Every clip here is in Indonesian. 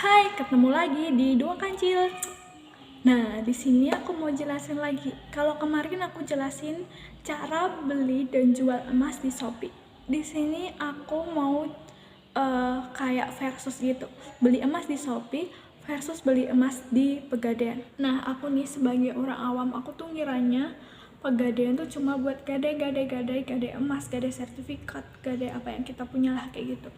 Hai, ketemu lagi di Dua Kancil. Nah, di sini aku mau jelasin lagi. Kalau kemarin aku jelasin cara beli dan jual emas di Shopee. Di sini aku mau kayak versus gitu. Beli emas di Shopee versus beli emas di Pegadaian. Nah, aku nih sebagai orang awam, aku tuh ngiranya Pegadaian tuh cuma buat gadai emas, gadai sertifikat, gadai apa yang kita punya lah kayak gitu.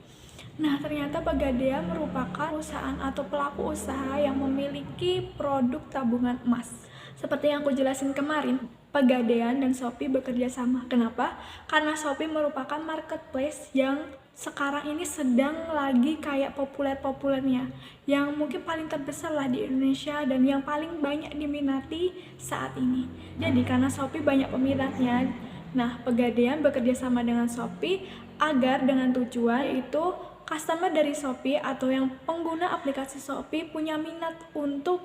Nah, ternyata Pegadaian merupakan perusahaan atau pelaku usaha yang memiliki produk tabungan emas. Seperti yang aku jelasin kemarin, Pegadaian dan Shopee bekerja sama. Kenapa? Karena Shopee merupakan marketplace yang sekarang ini sedang lagi kayak populer-populernya, yang mungkin paling terbesar lah di Indonesia dan yang paling banyak diminati saat ini. Jadi karena Shopee banyak peminatnya, nah Pegadaian bekerja sama dengan Shopee agar dengan tujuan yaitu customer dari Shopee atau yang pengguna aplikasi Shopee punya minat untuk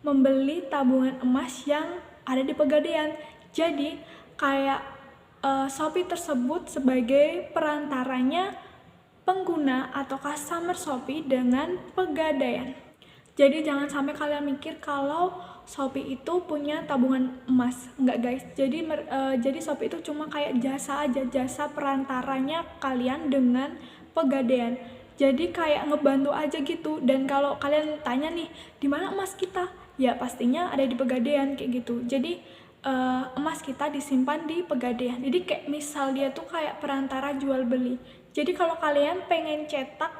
membeli tabungan emas yang ada di Pegadaian. Jadi kayak Shopee tersebut sebagai perantaranya pengguna atau customer Shopee dengan Pegadaian. Jadi jangan sampai kalian mikir kalau Shopee itu punya tabungan emas. Enggak guys, jadi Shopee itu cuma kayak jasa aja, jasa perantaranya kalian dengan Pegadaian. Jadi kayak ngebantu aja gitu. Dan kalau kalian tanya nih, di mana emas kita? Ya pastinya ada di Pegadaian kayak gitu. Jadi emas kita disimpan di Pegadaian. Jadi kayak misal dia tuh kayak perantara jual beli. Jadi kalau kalian pengen cetak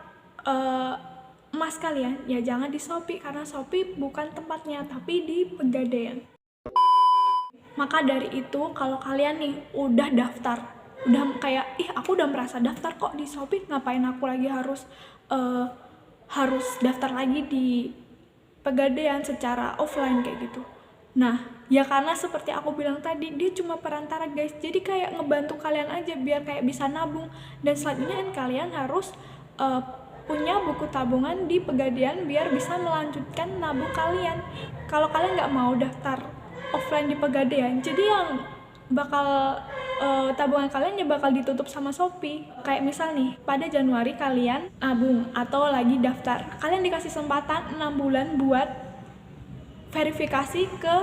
emas kalian, ya jangan di Shopee karena Shopee bukan tempatnya, tapi di Pegadaian. Maka dari itu kalau kalian nih udah daftar, udah kayak aku udah merasa daftar kok di Shopee, ngapain aku lagi harus daftar lagi di Pegadaian secara offline kayak gitu. Nah, ya karena seperti aku bilang tadi, dia cuma perantara guys. Jadi kayak ngebantu kalian aja biar kayak bisa nabung. Dan selanjutnya kalian harus punya buku tabungan di Pegadaian biar bisa melanjutkan nabung kalian. Kalau kalian nggak mau daftar offline di Pegadaian, jadi yang bakal tabungan kalian ya bakal ditutup sama Shopee. Kayak misal nih, pada Januari kalian nabung atau lagi daftar, kalian dikasih kesempatan 6 bulan buat verifikasi ke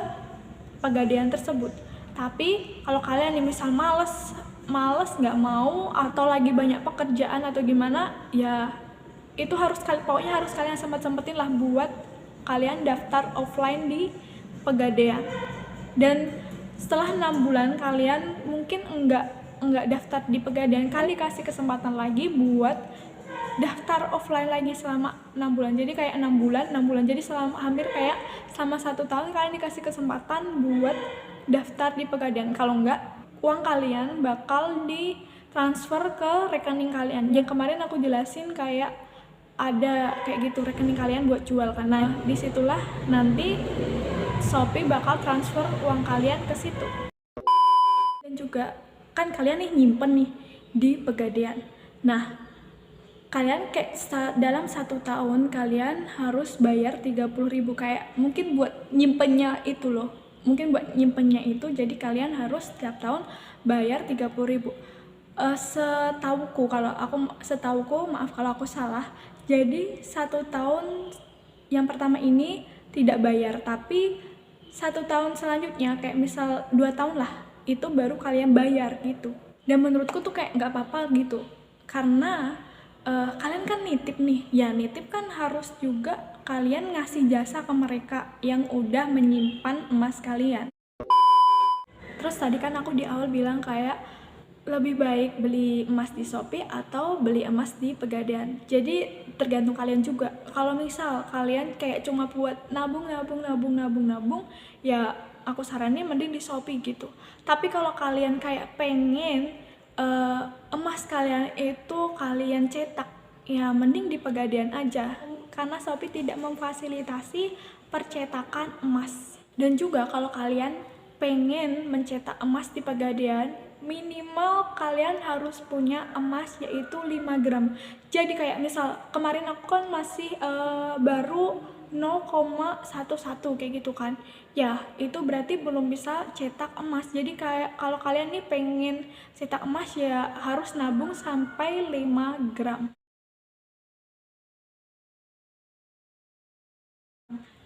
Pegadaian tersebut. Tapi kalau kalian nih misal males nggak mau atau lagi banyak pekerjaan atau gimana, ya itu pokoknya harus kalian sempetin lah buat kalian daftar offline di Pegadaian. Dan setelah 6 bulan kalian mungkin enggak daftar di Pegadaian, kalian kasih kesempatan lagi buat daftar offline lagi selama 6 bulan. Jadi kayak 6 bulan, jadi selama hampir kayak sama 1 tahun kalian dikasih kesempatan buat daftar di Pegadaian. Kalau enggak, uang kalian bakal ditransfer ke rekening kalian. Yang kemarin aku jelasin kayak ada kayak gitu rekening kalian buat jual, karena disitulah nanti Shopee bakal transfer uang kalian ke situ. Dan juga kan kalian nih nyimpen nih di Pegadaian. Nah, kalian kayak dalam 1 tahun kalian harus bayar 30.000, kayak mungkin buat nyimpennya itu loh. Mungkin buat nyimpennya itu jadi kalian harus setiap tahun bayar 30.000. Setauku, maaf kalau aku salah. Jadi 1 tahun yang pertama ini tidak bayar, tapi 1 tahun selanjutnya kayak misal 2 tahun lah itu baru kalian bayar gitu. Dan menurutku tuh kayak nggak apa-apa gitu, karena kalian kan nitip nih, ya nitip kan harus juga kalian ngasih jasa ke mereka yang udah menyimpan emas kalian. Terus tadi kan aku di awal bilang kayak lebih baik beli emas di Shopee atau beli emas di Pegadaian. Jadi tergantung kalian juga. Kalau misal kalian kayak cuma buat nabung, ya aku saranin mending di Shopee gitu. Tapi kalau kalian kayak pengen emas kalian itu kalian cetak, ya mending di Pegadaian aja, karena Shopee tidak memfasilitasi percetakan emas. Dan juga kalau kalian pengen mencetak emas di Pegadaian, minimal kalian harus punya emas yaitu 5 gram. Jadi kayak misal kemarin aku kan masih baru 0,11 kayak gitu kan, ya itu berarti belum bisa cetak emas. Jadi kayak kalau kalian nih pengen cetak emas ya harus nabung sampai 5 gram.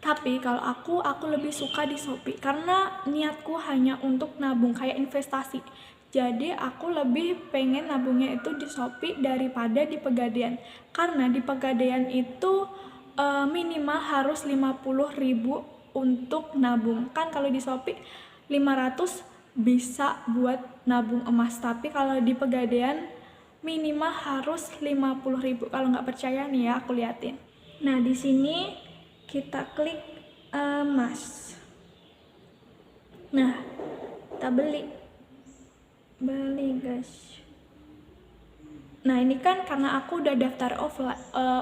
Tapi kalau aku lebih suka di Shopee karena niatku hanya untuk nabung kayak investasi. Jadi aku lebih pengen nabungnya itu di Shopee daripada di Pegadaian. Karena di Pegadaian itu minimal harus 50.000 untuk nabung. Kan kalau di Shopee 500 bisa buat nabung emas. Tapi kalau di Pegadaian minimal harus 50.000. Kalau nggak percaya nih ya, aku liatin. Nah, di sini kita klik emas. Nah, kita beli guys. Nah, ini kan karena aku udah daftar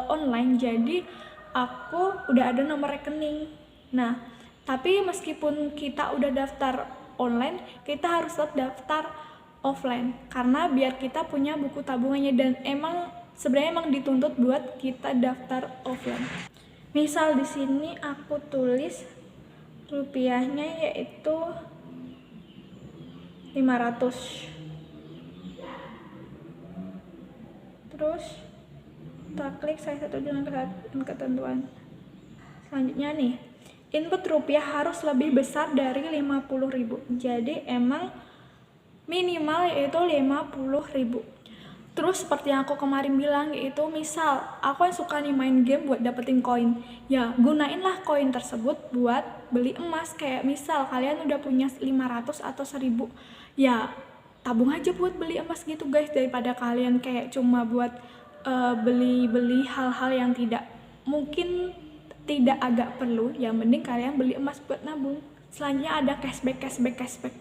online, jadi aku udah ada nomor rekening. Nah, tapi meskipun kita udah daftar online, kita harus tetap daftar offline karena biar kita punya buku tabungannya, dan sebenarnya dituntut buat kita daftar offline. Misal di sini aku tulis rupiahnya yaitu 500. Terus kita klik saya satu dengan ketentuan. Selanjutnya nih, input rupiah harus lebih besar dari 50.000. Jadi emang minimal yaitu 50.000. Terus seperti yang aku kemarin bilang, yaitu misal aku yang suka nih main game buat dapetin koin, ya gunainlah koin tersebut buat beli emas. Kayak misal kalian udah punya 500 atau 1.000, ya tabung aja buat beli emas gitu guys, daripada kalian kayak cuma buat beli hal-hal yang mungkin tidak agak perlu. Ya mending kalian beli emas buat nabung. Selanjutnya ada cashback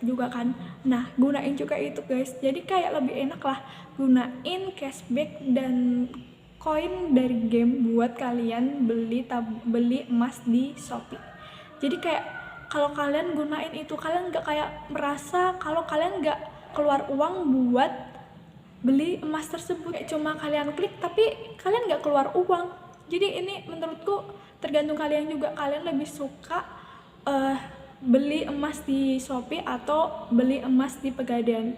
juga kan. Nah, gunain juga itu guys. Jadi kayak lebih enak lah gunain cashback dan koin dari game buat kalian beli emas di Shopee. Jadi kayak kalau kalian gunain itu, kalian nggak kayak merasa kalau kalian nggak keluar uang buat beli emas tersebut. Cuma kalian klik tapi kalian nggak keluar uang. Jadi ini menurutku tergantung kalian juga, kalian lebih suka beli emas di Shopee atau beli emas di Pegadaian.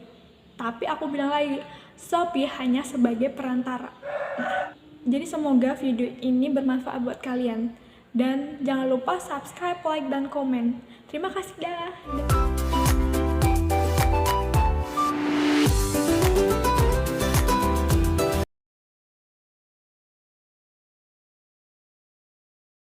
Tapi aku bilang lagi, Shopee hanya sebagai perantara. Nah, jadi semoga video ini bermanfaat buat kalian, dan jangan lupa subscribe, like, dan komen. Terima kasih dah.